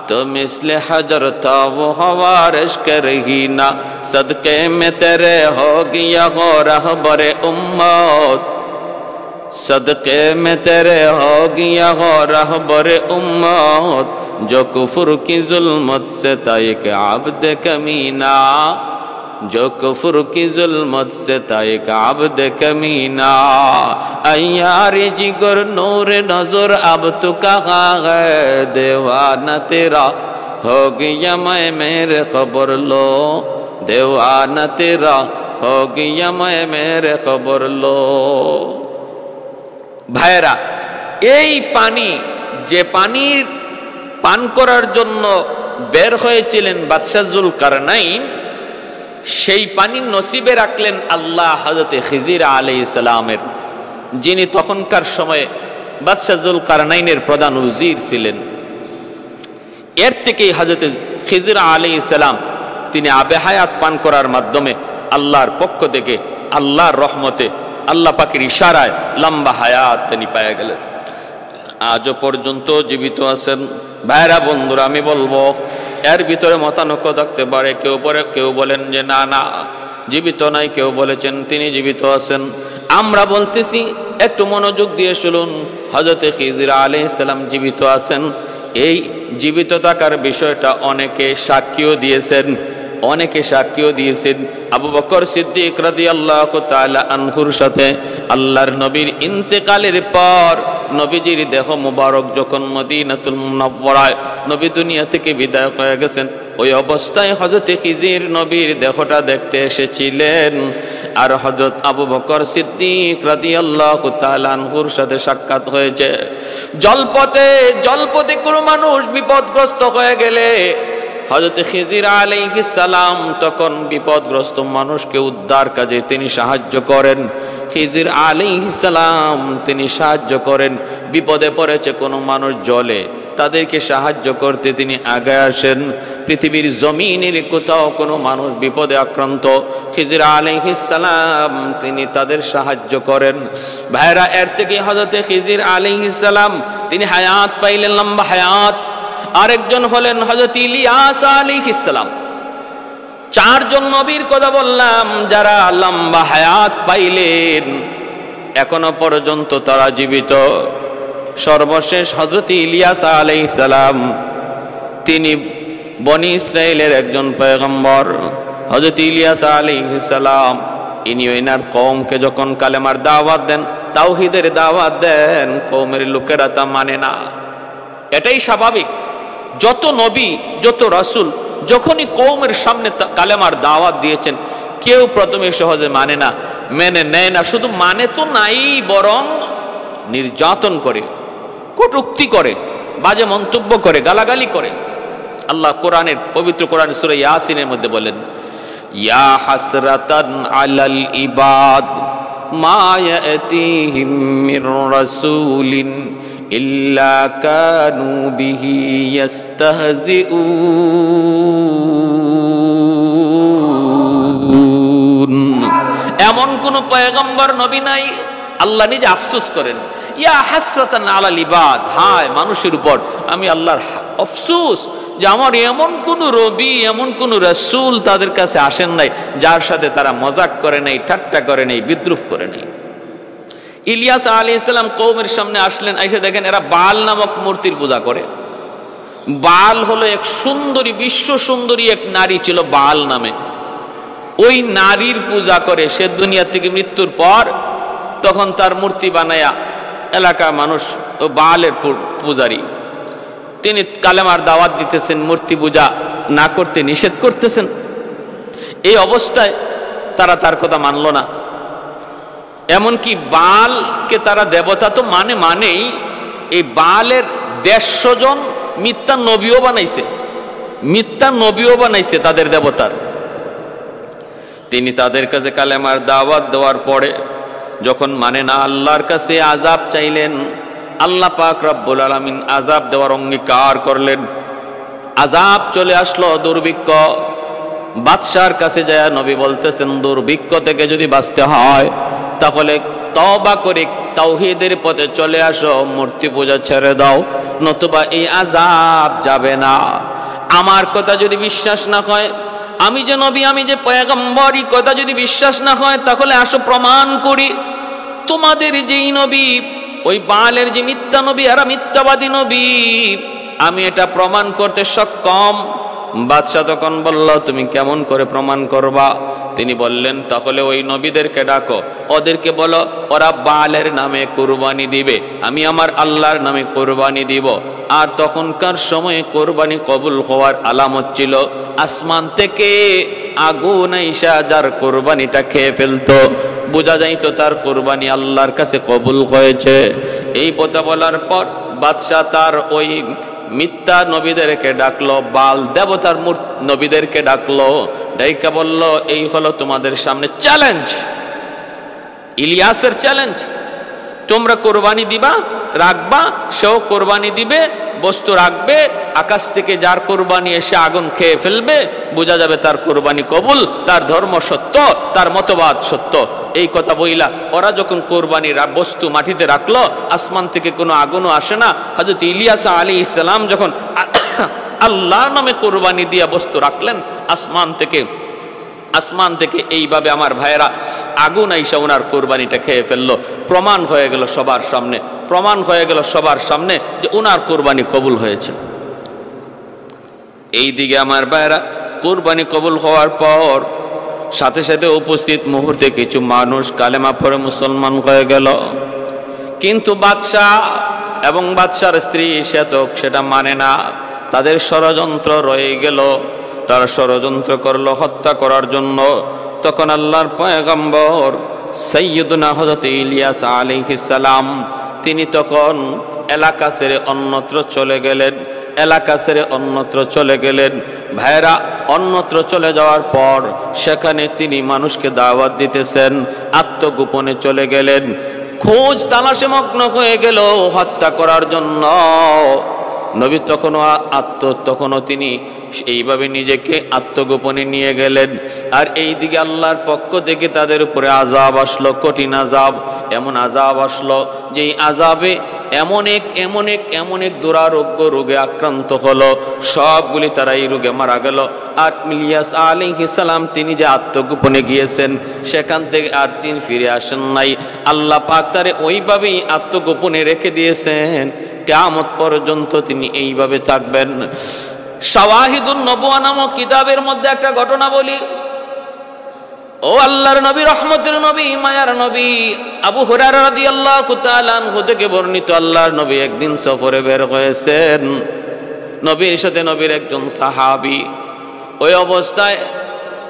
[SPEAKER 1] तो मिस्ल हजर था वो हवारश करेगी ना सदके में तेरे हो गया हो रहबरे उम्मत सदके में तेरे हो गया हो रहबरे उम्मत जो कुफर की जुल्मत से था एक आब्द कमीना जो कुफर की जुल्मत से था एक आब्द कमीना अयारे जिगर नूर नजर अब तू कहाँ है देवाना तेरा हो गया मैं मेरे खबर लो देवाना तेरा हो गया मैं मेरे खबर लो। भाईरा এই পানি যে পানির পান করার জন্য বের হয়েছিলেন বাদশাহ জুলকারনাইন সেই পানি নসিবে রাখলেন আল্লাহ হযরতে খিজির আলাইহিস সালামের, যিনি তখনকার সময়ে বাদশাহ জুলকারনাইনের প্রধান উজির ছিলেন। এর থেকেই হযরতে খিজির আলাইহিস সালাম তিনি আবে হায়াত পান করার মাধ্যমে আল্লাহর পক্ষ থেকে আল্লাহর রহমতে আল্লাহ পাকের ইশারায় লম্বা হায়াত তিনি পেয়ে গেলেন, আজও পর্যন্ত জীবিত আছেন। ভাইরা বন্ধুরা, আমি বলবো এর ভিতরে মতানৈক্য থাকতে পারে, কেউ বলেন যে না না জীবিত নাই, কেউ বলেছেন তিনি জীবিত আছেন। আমরা বলতেছি একটু মনোযোগ দিয়ে শুনুন, হযরতে খিজির আলাইহিস সালাম জীবিত আছেন। এই জীবিত থাকার বিষয়টা অনেকে সাক্ষীও দিয়েছেন, আবু বকর সিদ্দিক রাদিয়াল্লাহু তাআলা আনহুর সাথে আল্লাহর নবীর ইন্তেকালের পর নবীজির দেহ মুবারক যখন মদিনাতুল মুনাওয়ারায় নবী দুনিয়া থেকে বিদায় হয়ে গেছেন, ওই অবস্থায় হযরত খিজির নবীর দেহটা দেখতে এসেছিলেন। আর হযরত আবু বকর সিদ্দিক রাদিয়াল্লাহু তাআলা আনহুর সাথে সাক্ষাৎ হয়েছে। জলপথে কোনো মানুষ বিপদগ্রস্ত হয়ে গেলে হযরত খিজির আলাইহিস সালাম তখন বিপদগ্রস্ত মানুষকে উদ্ধার কাজে তিনি সাহায্য করেন। খিজির আলাইহিস সালাম তিনি সাহায্য করেন। বিপদে পড়েছে কোনো মানুষ জলে, তাদেরকে সাহায্য করতে তিনি আগে আসেন। পৃথিবীর জমিনের কোথাও কোনো মানুষ বিপদে আক্রান্ত, খিজির আলাইহিস সালাম তিনি তাদের সাহায্য করেন। ভাইরা, এর থেকে হযরত খিজির আলাইহিস সালাম তিনি হায়াত পাইলেন, লম্বা হায়াত। আরেকজন হলেন হযরত ইলিয়াস আলাইহিস সালাম। চারজন নবীর কথা বললাম যারা লম্বা হায়াত পাইলেন, এখনো পর্যন্ত তারা জীবিত। সর্বশেষ হযরত ইলিয়াস আলাইহিস সালাম, তিনি বনি ইসরাইলের একজন পয়গম্বর। হযরত ইলিয়াস আলাইহিস সালাম ইনি ওনার কওমকে যখন কালেমার দাওয়াত দেন, তাওহীদের দাওয়াত দেন, কওমের লোকেরা তা মানে না। এটাই স্বাভাবিক, যত নবী যত রাসূল যখনই কওমের সামনে কালেমার দাওয়াত দিয়েছেন, কেউ প্রথমে সহজে মানে না, মেনে নেয় না। শুধু মানে তো নাই, বরং নির্যাতন করে, কটূক্তি করে, বাজে মন্তব্য করে, গালাগালি করে। আল্লাহ কোরআনের পবিত্র কোরআন সূরা ইয়াসিনের মধ্যে বলেন, ইয়া হাসরাতান আলাল ইবাদ মা ইয়াতিহিম মির রাসূলিন ইল্লা কানু বিহি ইস্তাহজিউন। এমন কোন পয়গম্বর নবী নাই, আল্লাহ নিজে আফসোস করেন, ইয়া হাসরাতান আলাল ইবাদ, হায় মানুষের উপর আমি আল্লাহর আফসোস যে আমার এমন কোন নবী এমন কোন রাসূল তাদের কাছে আসেন নাই যার সাথে তারা মজাক করে নাই, ঠাট্টা করে নাই, বিদ্রুপ করে নাই। ইলিয়াস আলাইহিস সালাম কওমের সামনে আসলেন, এসে দেখেন এরা বাল নামক মূর্তির পূজা করে। বাল হলো এক সুন্দরী, বিশ্ব সুন্দরী এক নারী ছিল বাল নামে। ওই নারীর পূজা করে সে দুনিয়া থেকে মৃত্যুর পর, তখন তার মূর্তি বানায়া এলাকার মানুষ, ও বালের পূজারী, তিনি কালেমার দাওয়াত দিতেছেন, মূর্তি পূজা না করতে নিষেধ করতেছেন। এই অবস্থায় তারা তার কথা মানল না। এমনকি বালকে তারা দেবতা তো মানেই, এই বালের 150 জন মিথ্যা নবীও বানাইছে তাদের দেবতার। তিনি তাদের কাছে কালেমার দাওয়াত দেওয়ার পরে যখন মানে না, আল্লাহর কাছে আযাব চাইলেন। আল্লাহ পাক রব্বুল আলামিন আযাব দেওয়ার অঙ্গীকার করলেন। আযাব চলে আসলো, দুর্ভিক্ষ। বাদশার কাছে যায় নবী বলতেছেন, দুর্ভিক্ষ থেকে যদি বাঁচতে হয় তাহলে তওবা করে তাওহীদের পথে চলে আসো, মূর্তি পূজা ছেড়ে দাও, নতুবা এই আযাব যাবে না। আমার কথা যদি বিশ্বাস না হয়, আমি যে নবী, আমি যে পয়গম্বর, এই কথা যদি বিশ্বাস না হয়, তাহলে আসো প্রমাণ করি। তোমাদের যেই নবী, ওই বালের যে মিথ্যা নবী, এরা মিথ্যাবাদী নবী, আমি এটা প্রমাণ করতে সক্ষম। বাদশা তখন বলল, তুমি কেমন করে প্রমাণ করবা? তিনি বললেন, তাহলে ওই নবীদেরকে ডাকো, ওদেরকে বলো ওরা বালের নামে কুরবানি দিবে, আমি আমার আল্লাহর নামে কুরবানি দিব। আর তখনকার সময়ে কুরবানি কবুল হওয়ার আলামত ছিল আসমান থেকে আগুন আইসা যার কুরবানিটা খেয়ে ফেলতো, বোঝা যাইতো তার কুরবানি আল্লাহর কাছে কবুল হয়েছে। এই কথা বলার পর বাদশা তার ওই মিথ্যা নবীদেরকে ডাকলো, বাল দেবতার নবীদেরকে ডাকলো, ডাইকা বলল, এই হলো তোমাদের সামনে চ্যালেঞ্জ, ইলিয়াসের চ্যালেঞ্জ। তোমরা কোরবানি দিবা, রাখবা, সেও কোরবানি দিবে, বস্তু রাখবে, আকাশ থেকে যার কোরবানি এসে আগুন খেয়ে ফেলবে, বোঝা যাবে তার কোরবানি কবুল, তার ধর্ম সত্য, তার মতবাদ সত্য। এই কথা বইলা ওরা যখন কোরবানির বস্তু মাটিতে রাখলো, আসমান থেকে কোনো আগুনও আসে না। হযরত ইলিয়াস আলাইহিস সালাম যখন আল্লাহর নামে কোরবানি দিয়া বস্তু রাখলেন, আসমান থেকে এইভাবে আমার ভাইয়েরা আগুন আইসা ওনার কোরবানিটা খেয়ে ফেললো। প্রমাণ হয়ে গেল সবার সামনে যে ওনার কোরবানি কবুল হয়েছে। এই দিকে আমার ভাইয়েরা কোরবানি কবুল হওয়ার পর সাথে সাথে উপস্থিত মুহূর্তে কিছু মানুষ কালেমা পড়ে মুসলমান হয়ে গেল। কিন্তু বাদশাহ এবং বাদশার স্ত্রী সেটা মানে না, তাদের ষড়যন্ত্র রয়ে গেল। তারা ষড়যন্ত্র করলো হত্যা করার জন্য। তখন আল্লাহর পয়গম্বর সাইয়্যিদুনা হযরত ইলিয়াস আলাইহিস সালাম, তিনি তখন এলাকা ছেড়ে অন্যত্র চলে গেলেন। ভাইরা, অন্যত্র চলে যাওয়ার পর সেখানে তিনি মানুষকে দাওয়াত দিতেছেন, আত্মগোপনে চলে গেলেন। খোঁজ তালাশে মগ্ন হয়ে গেল হত্যা করার জন্য। নবী তখনও তিনি এইভাবে নিজেকে আত্মগোপনে নিয়ে গেলেন। আর এই দিকে আল্লাহর পক্ষ থেকে তাদের উপরে আযাব আসলো, কঠিন আযাব। এমন আযাব আসলো যে এই আযাবে এমন এক দুরারোগ্য রোগে আক্রান্ত হলো, সবগুলি তারা এই রোগে মারা গেল। আর ইলিয়াস আলাইহিস সালাম তিনি যে আত্মগোপনে গিয়েছেন, সেখান থেকে আর তিনি ফিরে আসেন নাই। আল্লাহ পাক তারে ওইভাবেই আত্মগোপনে রেখে দিয়েছেন, কিয়ামত পর্যন্ত তিনি এইভাবে থাকবেন। শাওয়াহিদুন নবুয়া নামক কিতাবের মধ্যে একটা ঘটনা বলি। ও আল্লাহর নবী, রহমতের নবী, মায়ার নবী আবু হুরায়রা রাদিয়াল্লাহু তাআলা আনহু থেকে বর্ণিত, আল্লাহর নবী একদিন সফরে বের হয়েছেন। নবীর সাথে নবীর একজন সাহাবী। ওই অবস্থায়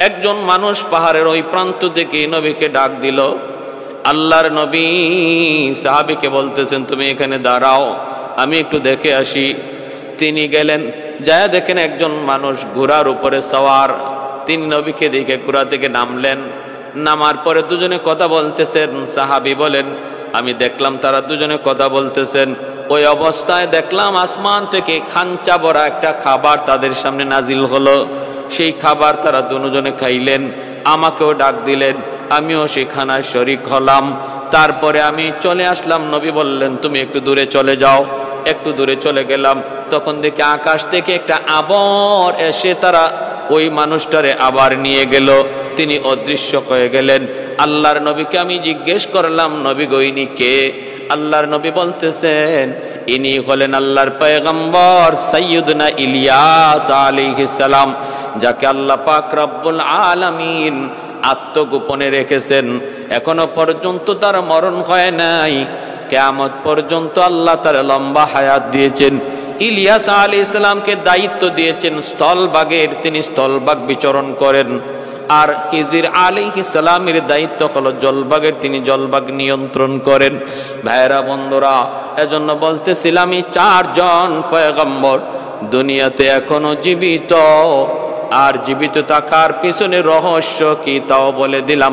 [SPEAKER 1] একজন মানুষ পাহাড়ের ওই প্রান্ত থেকে নবীকে ডাক দিল। আল্লাহর নবী সাহাবীকে বলতেছেন, তুমি এখানে দাঁড়াও, আমি একটু দেখে আসি। তিনি গেলেন, যায় দেখেন একজন মানুষ ঘোড়ার উপরে সওয়ার। তিনি নবীকে দেখে ঘোড়া থেকে নামলেন। নামার পরে দুজনে কথা বলতেছেন। সাহাবী বলেন, আমি দেখলাম তারা দুজনে কথা বলতেছেন। ওই অবস্থায় দেখলাম আসমান থেকে খাঞ্চা ভরা একটা খাবার তাদের সামনে নাজিল হলো। সেই খাবার তারা দুজনে খাইলেন, আমাকেও ডাক দিলেন, আমিও সেই খানায় শরীক হলাম। তারপরে আমি চলে আসলাম। নবী বললেন, তুমি একটু দূরে চলে যাও। একটু দূরে চলে গেলাম, তখন দেখি আকাশ থেকে একটা আবর এসে তারা ওই মানুষটারে আবার নিয়ে গেল। তিনি অদৃশ্য হয়ে গেলেন। আল্লাহর নবীকে আমি জিজ্ঞেস করলাম, নবী গো ইনি কে? আল্লাহর নবী বলতেছেন, ইনি হলেন আল্লাহর পয়গম্বর সাইয়্যিদুনা ইলিয়াস আলাইহিস সালাম, যাকে আল্লাহ পাক রব্বুল আলামিন আত্মগোপনে রেখেছেন, এখনো পর্যন্ত তার মরণ হয় নাই, কিয়ামত পর্যন্ত আল্লাহ তার লম্বা হায়াত দিয়েছেন। ইলিয়াস আলাইহিস সালামকে দায়িত্ব দিয়েছেন স্থলভাগের, তিনি স্থলভাগ বিচরণ করেন। আর খিজির আলাইহিস সালামের দায়িত্ব হলো জলভাগের, তিনি জলভাগ নিয়ন্ত্রণ করেন। ভাইরা বন্ধুরা, এজন্য বলতেছিলাম এই 4 জন পয়গম্বর দুনিয়াতে এখনো জীবিত, আর জীবিত থাকার পিছনে রহস্য কি তাও বলে দিলাম।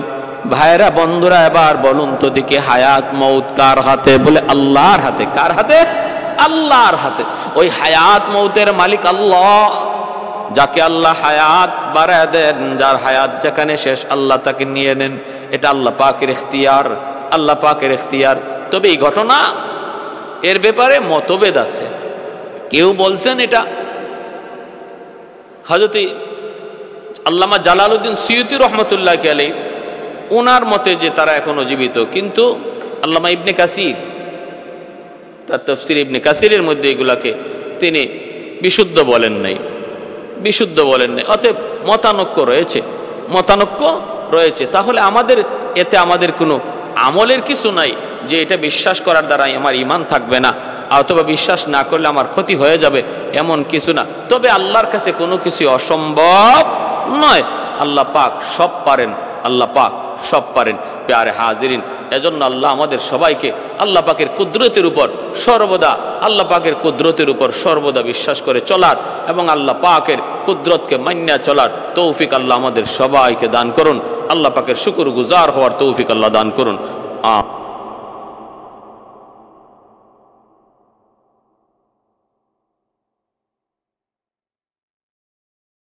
[SPEAKER 1] ভাইরা বন্ধুরা, এবার বলুন তো দেখি হায়াত মউত কার হাতে? বলে আল্লাহর হাতে। কার হাতে? আল্লাহর হাতে। ওই হায়াত মউতের মালিক আল্লাহ, যাকে আল্লাহ হায়াত বাড়ায় দেন, যার হায়াত যেখানে শেষ আল্লাহ তাকে নিয়ে নেন। এটা আল্লাহ পাকের ইখতিয়ার, আল্লাহ পাকের ইখতিয়ার। তবে এই ঘটনা, এর ব্যাপারে মতভেদ আছে। কেউ বলছেন এটা হযরত আল্লামা জালালউদ্দিন সুয়ুতী রহমতুল্লাহ আলাইহি ওনার মতে যে তারা এখনো জীবিত, কিন্তু আল্লামা ইবনে কাসির তার তাফসীর ইবনে কাসিরের মধ্যে এগুলাকে তিনি বিশুদ্ধ বলেন নাই, বিশুদ্ধ বলেন নাই। অতএব মতানৈক্য রয়েছে, মতানৈক্য রয়েছে। তাহলে আমাদের এতে আমাদের কোনো আমলের কিছু নাই যে এটা বিশ্বাস করার দ্বারা আমার ঈমান থাকবে না, অথবা বিশ্বাস না করলে আমার ক্ষতি হয়ে যাবে, এমন কিছু না। তবে আল্লাহর কাছে কোনো কিছু অসম্ভব নয়। আল্লাহ পাক সব পারেন, আল্লাহ পাক সব পারেন। প্যারে হাজিরিন, এজন্য আল্লাহ আমাদের সবাইকে আল্লাহ পাকের কুদরতের উপর সর্বদা, আল্লাহ পাকের কুদরতের উপর সর্বদা বিশ্বাস করে চলার এবং আল্লাহ পাকের কুদরতকে মান্যা চলার তৌফিক আল্লাহ আমাদের সবাইকে দান করুন। আল্লাহ পাকের শুকর গুজার হওয়ার তৌফিক আল্লাহ দান করুন।